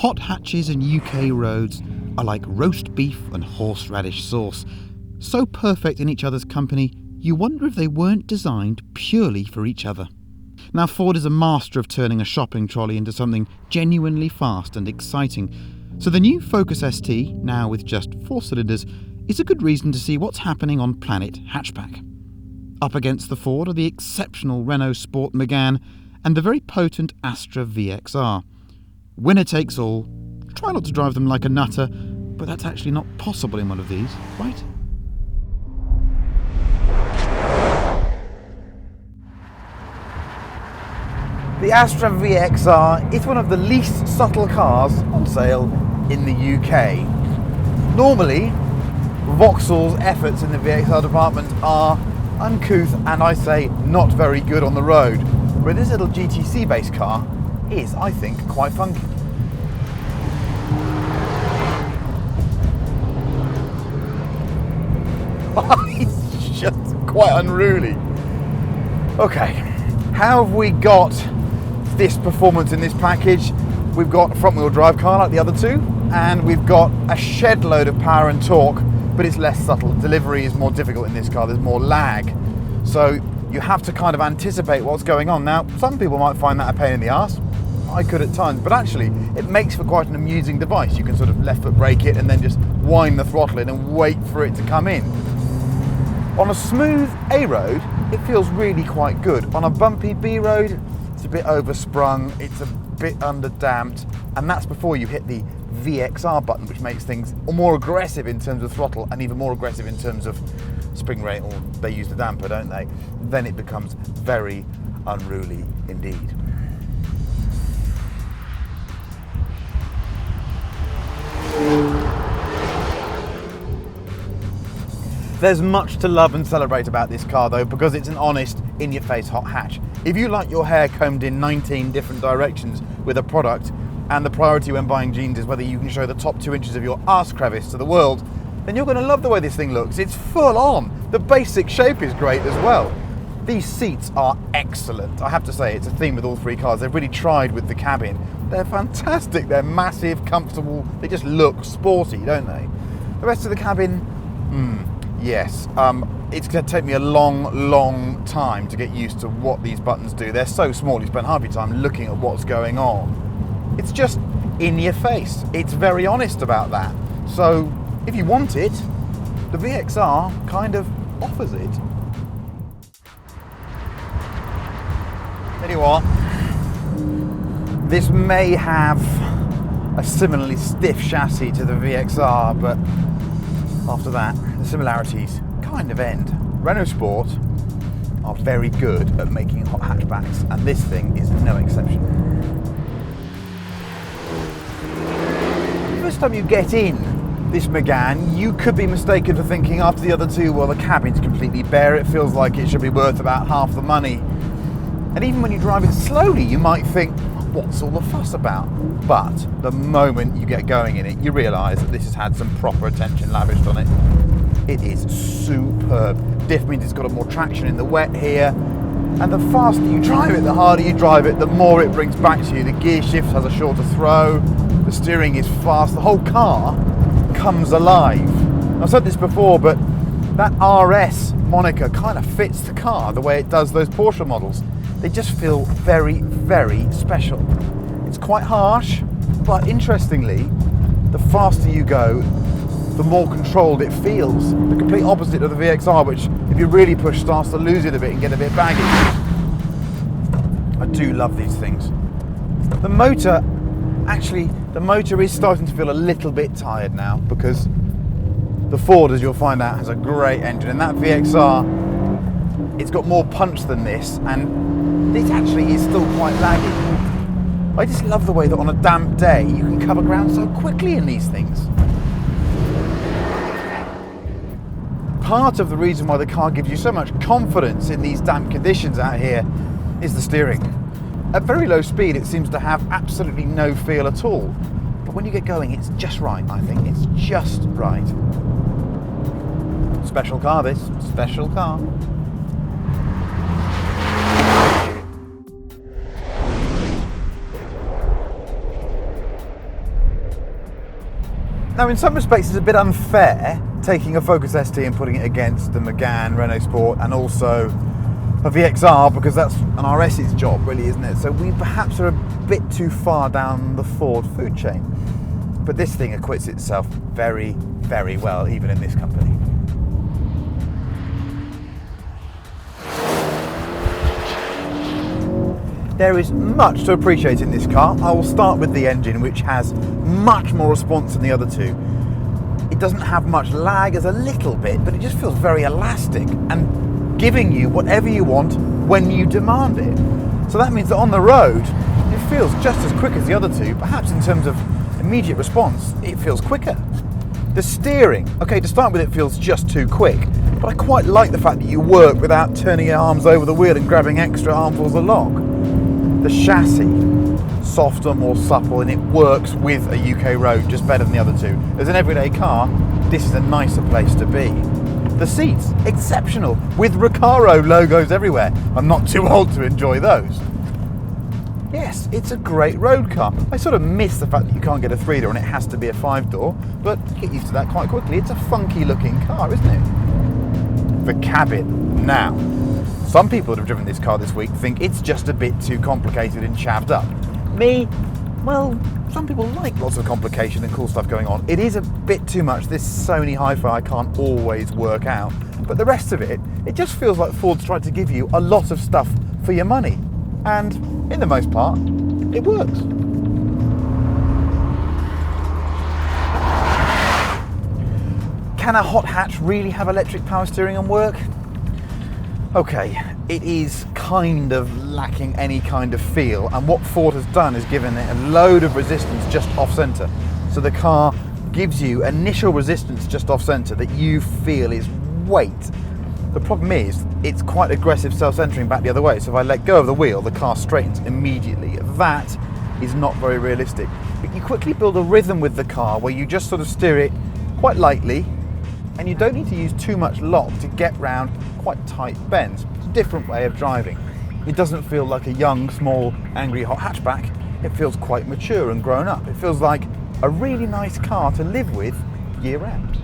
hot hatches in UK roads are like roast beef and horseradish sauce, so perfect in each other's company, you wonder if they weren't designed purely for each other. Now, Ford is a master of turning a shopping trolley into something genuinely fast and exciting, so the new Focus ST, now with just 4 cylinders, is a good reason to see what's happening on Planet Hatchback. Up against the Ford are the exceptional Renault Sport Megane and the very potent Astra VXR. Winner takes all. Try not to drive them like a nutter, but that's actually not possible in one of these, right? The Astra VXR is one of the least subtle cars on sale in the UK. Normally, Vauxhall's efforts in the VXR department are uncouth and, I say, not very good on the road, where this little GTC-based car is, I think, quite funky. It's just quite unruly. Okay, how have we got this performance in this package? We've got a front-wheel drive car like the other two, and we've got a shed load of power and torque, but it's less subtle. Delivery is more difficult in this car, there's more lag. So you have to kind of anticipate what's going on. Now, some people might find that a pain in the arse. I could at times, but actually it makes for quite an amusing device. You can sort of left foot brake it and then just wind the throttle in and wait for it to come in. On a smooth A road, it feels really quite good. On a bumpy B road, it's a bit oversprung, it's a bit underdamped, and that's before you hit the VXR button, which makes things more aggressive in terms of throttle and even more aggressive in terms of spring rate, or they use the damper, don't they? Then it becomes very unruly indeed. There's much to love and celebrate about this car though, because it's an honest, in-your-face hot hatch. If you like your hair combed in 19 different directions with a product, and the priority when buying jeans is whether you can show the top 2 inches of your arse crevice to the world, then you're going to love the way this thing looks. It's full on. The basic shape is great as well. These seats are excellent. I have to say, it's a theme with all 3 cars. They've really tried with the cabin. They're fantastic. They're massive, comfortable. They just look sporty, don't they? The rest of the cabin, yes. It's going to take me a long time to get used to what these buttons do. They're so small, you spend half your time looking at what's going on. It's just in your face. It's very honest about that. So if you want it, the VXR kind of offers it. Tell you what, this may have a similarly stiff chassis to the VXR, but after that, the similarities kind of end. Renault Sport are very good at making hot hatchbacks, and this thing is no exception. The first time you get in this Megane, you could be mistaken for thinking after the other two, well, the cabin's completely bare, it feels like it should be worth about half the money. And even when you drive it slowly, you might think, what's all the fuss about? But the moment you get going in it, you realise that this has had some proper attention lavished on it. It is superb. Diff means it's got more traction in the wet here. And the faster you drive it, the harder you drive it, the more it brings back to you. The gear shift has a shorter throw, the steering is fast, the whole car comes alive. I've said this before, but that RS moniker kind of fits the car the way it does those Porsche models. They just feel very, very special. It's quite harsh, but interestingly, the faster you go, the more controlled it feels. The complete opposite of the VXR, which if you really push starts to lose it a bit and get a bit baggy. I do love these things. The motor is starting to feel a little bit tired now, because the Ford, as you'll find out, has a great engine, and that VXR, it's got more punch than this, and this actually is still quite laggy. I just love the way that on a damp day you can cover ground so quickly in these things. Part of the reason why the car gives you so much confidence in these damp conditions out here is the steering. At very low speed it seems to have absolutely no feel at all, but when you get going it's just right, I think. It's just right. Special car this, special car. Now, in some respects, it's a bit unfair taking a Focus ST and putting it against the Megane, Renault Sport, and also a VXR, because that's an RS's job, really, isn't it? So we perhaps are a bit too far down the Ford food chain. But this thing acquits itself very, very well, even in this company. There is much to appreciate in this car. I will start with the engine, which has much more response than the other two. It doesn't have much lag, as a little bit, but it just feels very elastic and giving you whatever you want when you demand it. So that means that on the road, it feels just as quick as the other two. Perhaps in terms of immediate response, it feels quicker. The steering, okay, to start with, it feels just too quick, but I quite like the fact that you work without turning your arms over the wheel and grabbing extra armfuls of lock. The chassis, softer, more supple, and it works with a UK road just better than the other two. As an everyday car, this is a nicer place to be. The seats, exceptional, with Recaro logos everywhere. I'm not too old to enjoy those. Yes, it's a great road car. I sort of miss the fact that you can't get a 3-door and it has to be a 5-door, but you get used to that quite quickly. It's a funky looking car, isn't it? The cabin. Now, some people that have driven this car this week think it's just a bit too complicated and chavved up. Me, well, some people like lots of complication and cool stuff going on. It is a bit too much. This Sony hi-fi I can't always work out, but the rest of it just feels like Ford's tried to give you a lot of stuff for your money. And in the most part, it works. Can a hot hatch really have electric power steering and work? Okay, it is kind of lacking any kind of feel, and what Ford has done is given it a load of resistance just off-centre. So the car gives you initial resistance just off-centre that you feel is weight. The problem is, it's quite aggressive self-centering back the other way, so if I let go of the wheel, the car straightens immediately. That is not very realistic. But you quickly build a rhythm with the car where you just sort of steer it quite lightly, and you don't need to use too much lock to get round quite tight bends. It's a different way of driving. It doesn't feel like a young, small, angry hot hatchback. It feels quite mature and grown up. It feels like a really nice car to live with year round.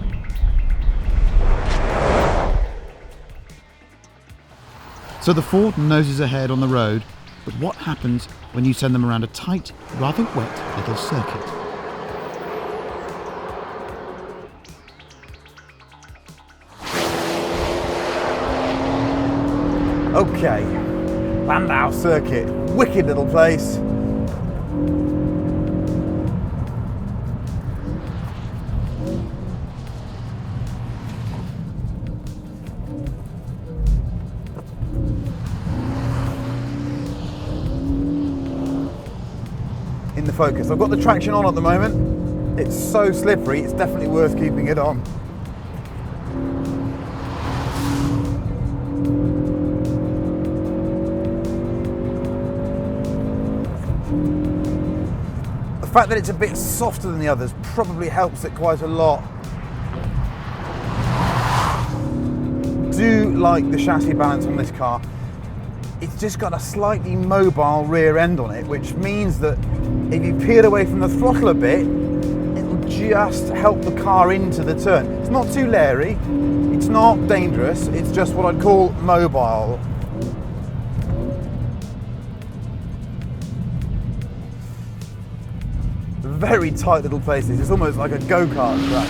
So the Ford noses ahead on the road, but what happens when you send them around a tight, rather wet little circuit? Okay, Landau circuit, wicked little place. In the Focus. I've got the traction on at the moment. It's so slippery, it's definitely worth keeping it on. The fact that it's a bit softer than the others probably helps it quite a lot. Do like the chassis balance on this car. It's just got a slightly mobile rear end on it, which means that if you peel away from the throttle a bit, it'll just help the car into the turn. It's not too leery, it's not dangerous, it's just what I'd call mobile. Very tight little places, it's almost like a go-kart track.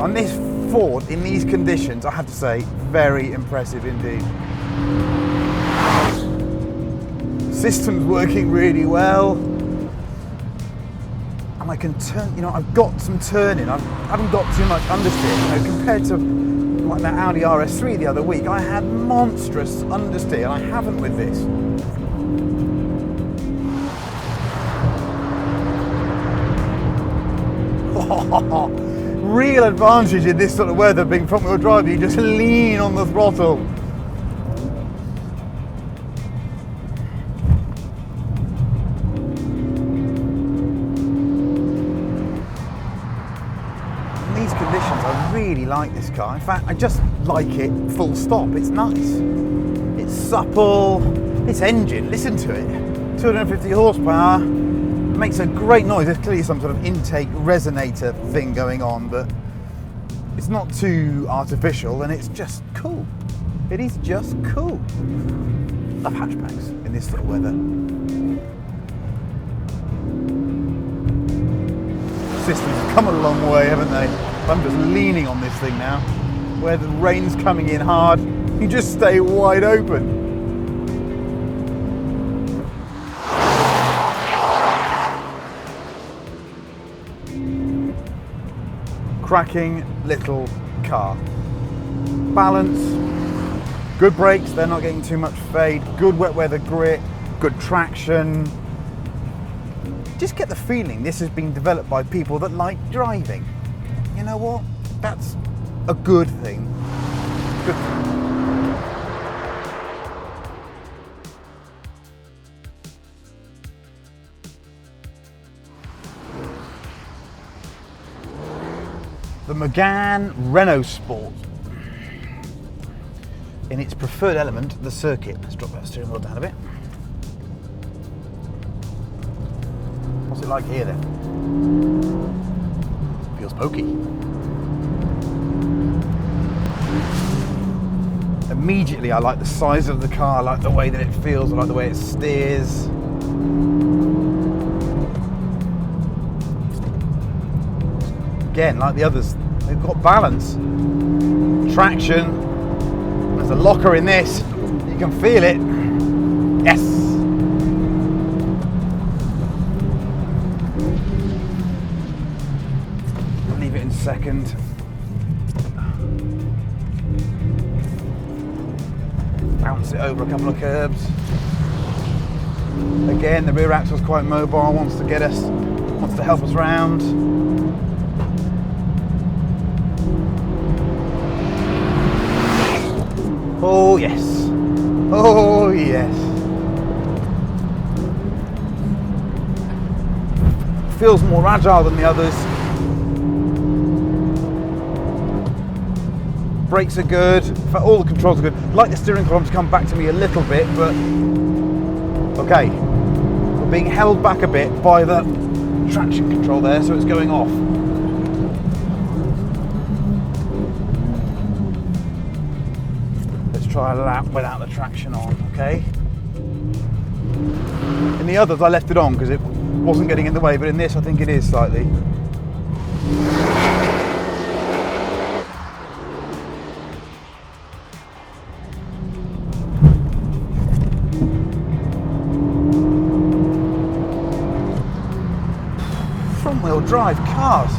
On this Ford, in these conditions, I have to say, very impressive indeed. System's working really well. And I can turn, I've got some turning. I haven't got too much understeer. Compared to like that Audi RS3 the other week, I had monstrous understeer, and I haven't with this. Real advantage in this sort of weather, being front wheel drive, you just lean on the throttle. In these conditions, I really like this car. In fact, I just like it full stop. It's nice. It's supple. This engine, listen to it. 250 horsepower, makes a great noise. There's clearly some sort of intake resonator thing going on, but it's not too artificial, and it's just cool. It is just cool. Love hatchbacks in this sort of weather. Systems have come a long way, haven't they? I'm just leaning on this thing now. Where the rain's coming in hard, you just stay wide open. Cracking little car. Balance, good brakes, they're not getting too much fade, good wet weather grip, good traction. Just get the feeling this has been developed by people that like driving. You know what? That's a good thing. Good thing. The Megane Renault Sport. In its preferred element, the circuit. Let's drop that steering wheel down a bit. What's it like here then? Feels pokey. Immediately I like the size of the car, I like the way that it feels, I like the way it steers. Again, like the others, they've got balance, traction. There's a locker in this, you can feel it. Yes! I'll leave it in second. Bounce it over a couple of curbs. Again, the rear axle's quite mobile, wants to help us round. Oh yes, oh yes. Feels more agile than the others. Brakes are good, in fact all the controls are good. Like the steering column to come back to me a little bit, but okay. We're being held back a bit by the traction control there, so it's going off. Try a lap without the traction on, okay? In the others I left it on because it wasn't getting in the way, but in this I think it is slightly. Front wheel drive cars,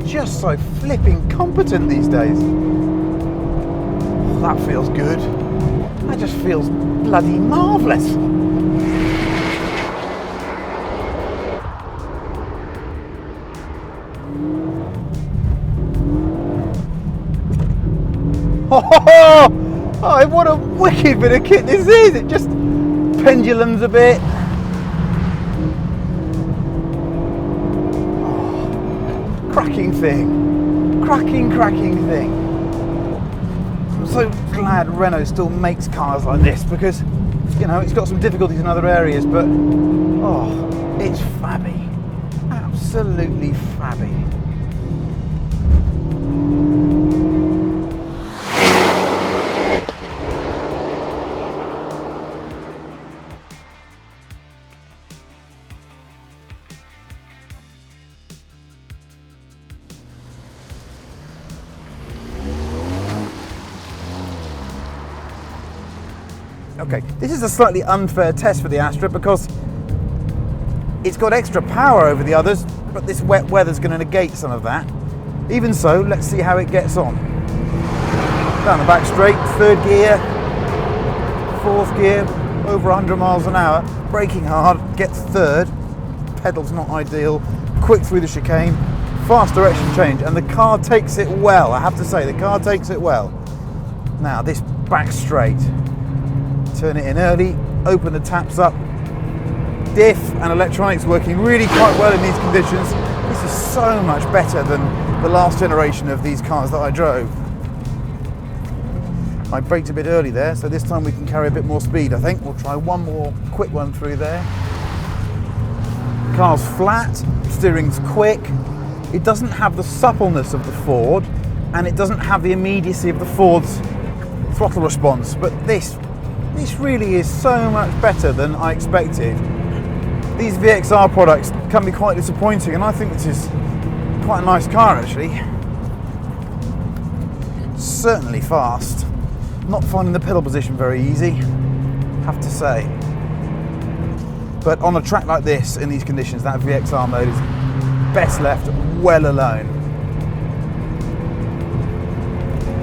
just so flipping competent these days. That feels good. That just feels bloody marvellous. Oh, what a wicked bit of kit this is. It just pendulums a bit. Oh, cracking thing. Cracking thing. I'm so glad Renault still makes cars like this because, you know, it's got some difficulties in other areas, but oh, it's fabby. Absolutely fabby. Okay, this is a slightly unfair test for the Astra because it's got extra power over the others, but this wet weather's going to negate some of that. Even so, let's see how it gets on. Down the back straight, third gear, fourth gear, over 100 miles an hour, braking hard, gets third, pedal's not ideal, quick through the chicane, fast direction change, and the car takes it well, I have to say, the car takes it well. Now this back straight. Turn it in early, open the taps up, diff and electronics working really quite well in these conditions. This is so much better than the last generation of these cars that I drove. I braked a bit early there, so this time we can carry a bit more speed, I think. We'll try one more quick one through there. The car's flat, steering's quick, it doesn't have the suppleness of the Ford, and it doesn't have the immediacy of the Ford's throttle response, but this really is so much better than I expected. These VXR products can be quite disappointing, and I think this is quite a nice car actually. Certainly fast. Not finding the pedal position very easy, have to say. But on a track like this, in these conditions, that VXR mode is best left well alone.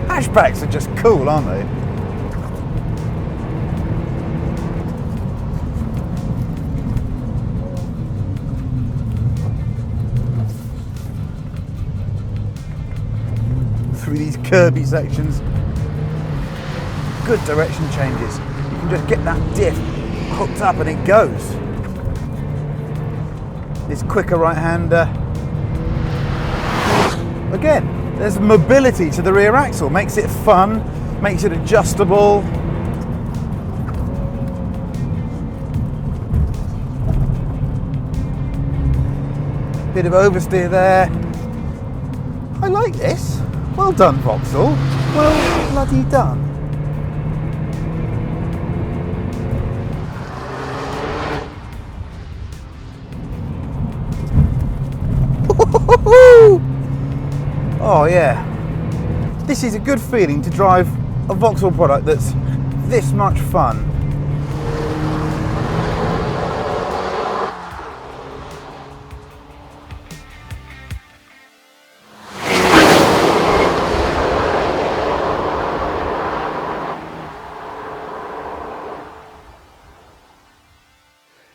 Hatchbacks are just cool, aren't they? Through these curvy sections, good direction changes. You can just get that diff hooked up and it goes. This quicker right-hander. Again, there's mobility to the rear axle, makes it fun, makes it adjustable. Bit of oversteer there. I like this. Well done, Vauxhall. Well bloody done. Oh yeah. This is a good feeling to drive a Vauxhall product that's this much fun.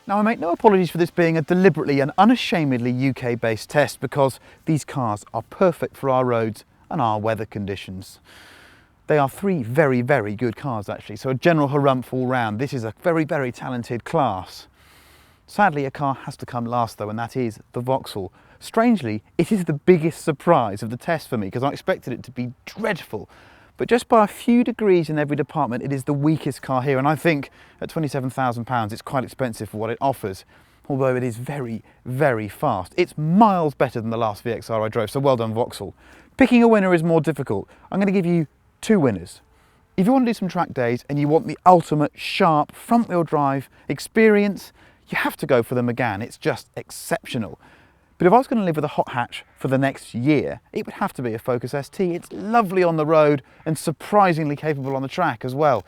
Now, I make no apologies for this being a deliberately and unashamedly UK-based test, because these cars are perfect for our roads and our weather conditions. They are three very, very good cars actually, so a general harumph all round. This is a very, very talented class. Sadly, a car has to come last though, and that is the Vauxhall. Strangely, it is the biggest surprise of the test for me, because I expected it to be dreadful. But just by a few degrees in every department, it is the weakest car here, and I think at £27,000 it's quite expensive for what it offers, although it is very, very fast. It's miles better than the last VXR I drove, so well done, Vauxhall. Picking a winner is more difficult. I'm going to give you two winners. If you want to do some track days and you want the ultimate sharp front-wheel drive experience, you have to go for the Megane. It's just exceptional. But if I was going to live with a hot hatch for the next year, it would have to be a Focus ST. It's lovely on the road and surprisingly capable on the track as well.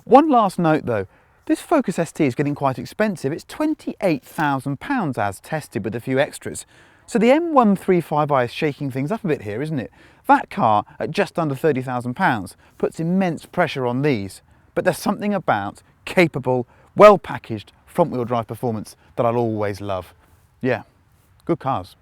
One last note though, this Focus ST is getting quite expensive. It's £28,000 as tested with a few extras. So the M135i is shaking things up a bit here, isn't it? That car at just under £30,000 puts immense pressure on these. But there's something about capable, well packaged front wheel drive performance that I'll always love. Yeah. Good cars.